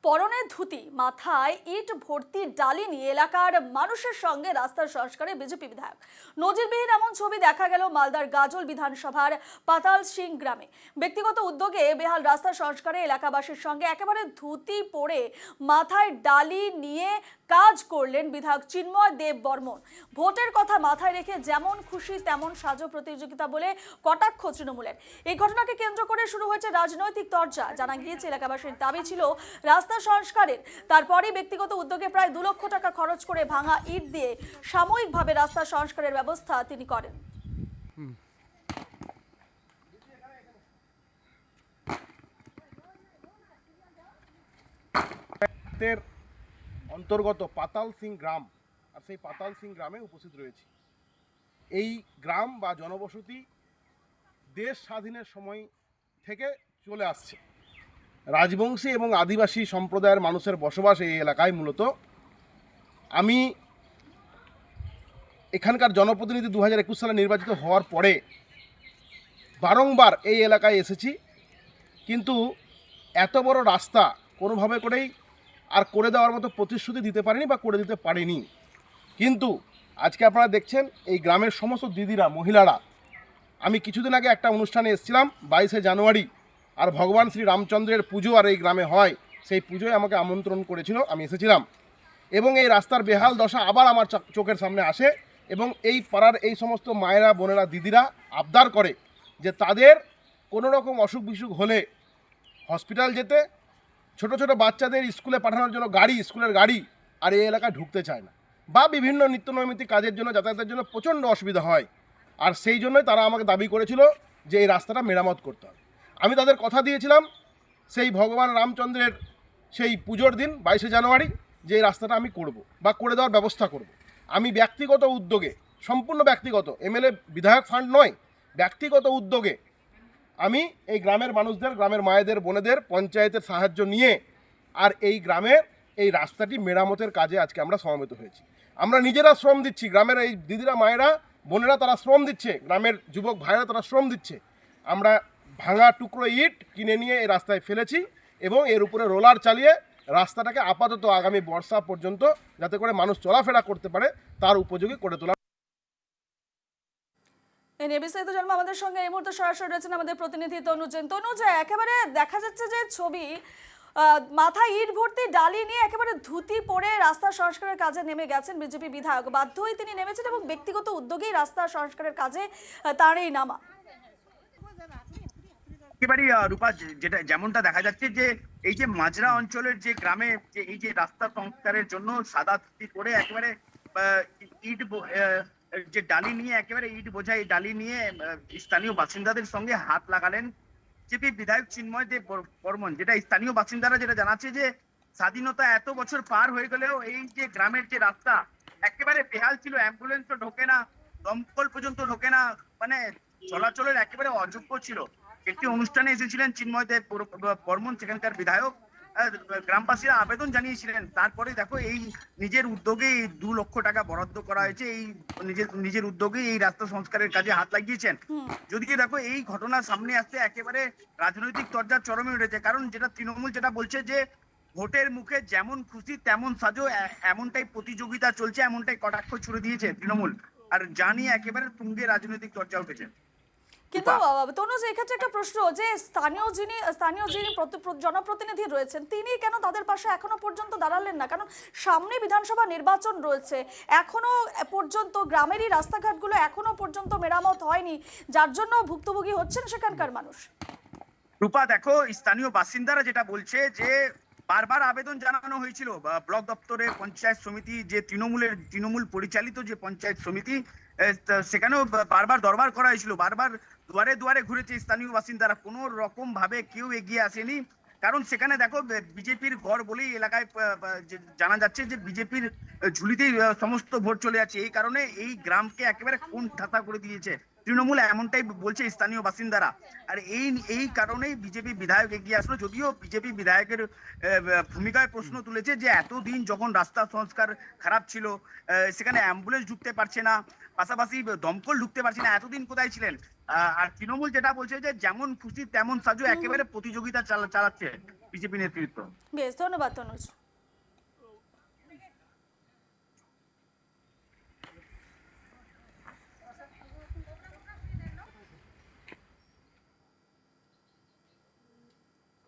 পরনে ধুতি, মাথায় ইট ভর্তি ডালি নিয়ে এলাকার মানুষের সঙ্গে রাস্তার সংস্কারে বিজেপি বিধায়ক। নজিরবিহীন এমন ছবি দেখা গেল মালদার গাজল বিধানসভার পাতাল সিং গ্রামে। ব্যক্তিগত উদ্যোগে বেহাল রাস্তা সংস্কারে এলাকাবাসীর সঙ্গে একেবারে ধুতি পরে মাথায় ডালি নিয়ে কাজ করলেন বিধায়ক চিন্ময় দেব বর্মন। ভোটের কথা মাথায় রেখে যেমন খুশি তেমন সাজো প্রতিযোগিতা বলে কটাক্ষ তৃণমূলের। এই ঘটনাকে কেন্দ্র করে শুরু হয়েছে রাজনৈতিক তরজা। জানা গিয়েছে এলাকাবাসীর দাবি ছিল রাস্তা সংস্কারের। তারপরই ব্যক্তিগত উদ্যোগে প্রায় 2 লক্ষ টাকা খরচ করে ভাঙা ইট দিয়ে সাময়িকভাবে রাস্তা সংস্কারের ব্যবস্থা তিনি করেন। অন্তর্গত পাতাল সিং গ্রাম, আর সেই পাতাল সিং গ্রামে উপস্থিত রয়েছি। এই গ্রাম বা জনবসতি দেশ স্বাধীনের সময় থেকে চলে আসছে। রাজবংশী এবং আদিবাসী সম্প্রদায়ের মানুষের বসবাস এই এলাকায়। মূলত আমি এখানকার জনপ্রতিনিধি 2021 সালে নির্বাচিত হওয়ার পরে বারংবার এই এলাকায় এসেছি, কিন্তু এত বড় রাস্তা কোনোভাবে করেই আর করে দেওয়ার মতো প্রতিশ্রুতি দিতে পারেনি বা করে দিতে পারেনি। কিন্তু আজকে আপনারা দেখছেন এই গ্রামের সমস্ত দিদিরা, মহিলারা, আমি কিছুদিন আগে একটা অনুষ্ঠানে এসেছিলাম 22শে জানুয়ারি, আর ভগবান শ্রী রামচন্দ্রের পুজো আর এই গ্রামে হয়, সেই পুজোয় আমাকে আমন্ত্রণ করেছিল, আমি এসেছিলাম। এবং এই রাস্তার বেহাল দশা আবার আমার চোখের সামনে আসে এবং এই পাড়ার এই সমস্ত মায়েরা, বোনেরা, দিদিরা আবদার করে যে তাদের কোনো রকম অসুখ বিসুখ হলে হসপিটাল যেতে, ছোট ছোট বাচ্চাদের স্কুলে পাঠানোর জন্য গাড়ি, স্কুলের গাড়ি আর এই এলাকায় ঢুকতে চায় না, বা বিভিন্ন নিত্যনৈমিত্তিক কাজের জন্য, যাতায়াতের জন্য প্রচণ্ড অসুবিধা হয়। আর সেই জন্যই তারা আমাকে দাবি করেছিল যে এই রাস্তাটা মেরামত করতে হবে। আমি তাদের কথা দিয়েছিলাম সেই ভগবান রামচন্দ্রের সেই পুজোর দিন 22শে জানুয়ারি যে এই রাস্তাটা আমি করব বা করে দেওয়ার ব্যবস্থা করব। আমি ব্যক্তিগত উদ্যোগে, সম্পূর্ণ ব্যক্তিগত, এমএলএ বিধায়ক ফান্ড নয়, ব্যক্তিগত উদ্যোগে আমি এই গ্রামের মানুষদের, গ্রামের মায়েদের, বোনেদের, পঞ্চায়েতের সাহায্য নিয়ে আর এই গ্রামের এই রাস্তাটি মেরামতের কাজে আজকে আমরা সমবেত হয়েছি। আমরা নিজেরা শ্রম দিচ্ছি, গ্রামের এই দিদিরা, মায়েরা, বোনেরা তারা শ্রম দিচ্ছে, গ্রামের যুবক ভাইরা তারা শ্রম দিচ্ছে। আমরা ভাঙা টুকরো ইট কিনে নিয়ে এই রাস্তায় ফেলেছি এবং এর উপরে রোলার চালিয়ে রাস্তাটাকে আপাতত আগামী বর্ষা পর্যন্ত যাতে করে মানুষ চলাফেরা করতে পারে তার উপযোগী করে তোলা। এই নিয়ে বিস্তারিত জানবো আমাদের সঙ্গে এই মুহূর্তে সরাসরি রয়েছেন আমাদের প্রতিনিধি তনুজ জৈন। তনুজ, একেবারে দেখা যাচ্ছে যে ছবি, মাথায় ইট ভর্তি ডালি নিয়ে একেবারে ধুতি পরে রাস্তা সংস্কারের কাজে নেমে গেছেন বিজেপি বিধায়ক। বাধ্য হয়ে তিনি নেমেছেন এবং ব্যক্তিগত উদ্যোগেই রাস্তা সংস্কারের কাজে তার এই নামা। একেবারে রূপা, যেটা যেমনটা দেখা যাচ্ছে যে এই যে মাজরা অঞ্চলের যে গ্রামে যে এই যে রাস্তা সংস্কারের জন্য সাদা ধুতি পরে একেবারে ইট যে ডালি নিয়ে, একেবারে ইট বোঝা এই ডালি নিয়ে স্থানীয় বাসিন্দাদের সঙ্গে হাত লাগালেন বিজেপি বিধায়ক চিন্ময় দেব বর্মন। যেটা স্থানীয় বাসিন্দারা যেটা জানাচ্ছে যে স্বাধীনতা এত বছর পার হয়ে গেলেও এই যে গ্রামের যে রাস্তা একেবারে বেহাল ছিল, অ্যাম্বুলেন্সও ঢোকে না, দমকল পর্যন্ত ঢোকে না, মানে চলাচলের একেবারে অযোগ্য ছিল। একটি অনুষ্ঠানে এসেছিলেন চিন্ময় দেব বর্মন, সেখানকার বিধায়ক। গ্রামবাসীরা আবেদন জানিয়েছিলেন, তারপরে দেখো এই নিজের উদ্যোগে 2 লক্ষ টাকা বরাদ্দ করা হয়েছে, এই নিজের উদ্যোগে এই রাস্তা সংস্কারের কাজে হাত লাগিয়েছেন। যদিও দেখো এই ঘটনা সামনে আসতে একেবারে রাজনৈতিক তরজার চরমে উঠেছে, কারণ যেটা তৃণমূল যেটা বলছে যে ভোটের মুখে যেমন খুশি তেমন সাজো, এমনটাই প্রতিযোগিতা চলছে, এমনটাই কটাক্ষ ছুড়ে দিয়েছে তৃণমূল। আর জানিয়ে একেবারে তুঙ্গে রাজনৈতিক চর্চা উঠেছে। কিন্তু তনুজ, এক্ষেত্রে একটা প্রশ্ন, যে স্থানীয় যিনি জনপ্রতিনিধি রয়েছেন তিনি কেন তাদের পাশে এখনো পর্যন্ত দাঁড়ালেন না? কারণ সামনে বিধানসভা নির্বাচন রয়েছে, এখনো পর্যন্ত গ্রামেরই রাস্তাঘাটগুলো এখনো পর্যন্ত মেরামত হয়নি, যার জন্য ভুক্তভোগী হচ্ছেন সেখানকার মানুষ। রূপা, দেখো স্থানীয় বাসিন্দারা যেটা বলছে যে বারবার আবেদন জানানো হয়েছিল ব্লক দপ্তরে, পঞ্চায়েত সমিতি, যে তৃণমূল পরিচালিত যে পঞ্চায়েত সমিতি, সেখানেও বারবার দরবার করা হয়েছিল, বারবার দুয়ারে দুয়ারে ঘুরেছে স্থানীয় বাসিন্দারা, কোনো রকম ভাবে কেউ এগিয়ে আসেনি। কারণ সেখানে দেখো বিজেপির ঘর বলেই এলাকায় জানা যাচ্ছে যে বিজেপির ঝুলিতেই সমস্ত ভোট চলে যাচ্ছে। এই কারণে এই গ্রামকে একেবারে কোন ঠাসা করে দিয়েছে তৃণমূল, এমনটাই বলছে স্থানীয় বাসিন্দারা। আর এই কারণেই বিজেপি বিধায়ক এগিয়ে আসলো। যদিও বিজেপি বিধায়কের ভূমিকায় প্রশ্ন তুলেছে যে এতদিন যখন রাস্তা সংস্কার খারাপ ছিল, সেখানে অ্যাম্বুলেন্স ঢুকতে পারছে না, পাশাপাশি দমকল ঢুকতে পারছে না, এতদিন কোথায় ছিলেন? আর তৃণমূল যেটা বলছে যে যেমন খুশি তেমন সাজো, একেবারে প্রতিযোগিতা চালাচ্ছে। বিজেপি নেতৃত্ব। বেশ, ধন্যবাদ তনুজ।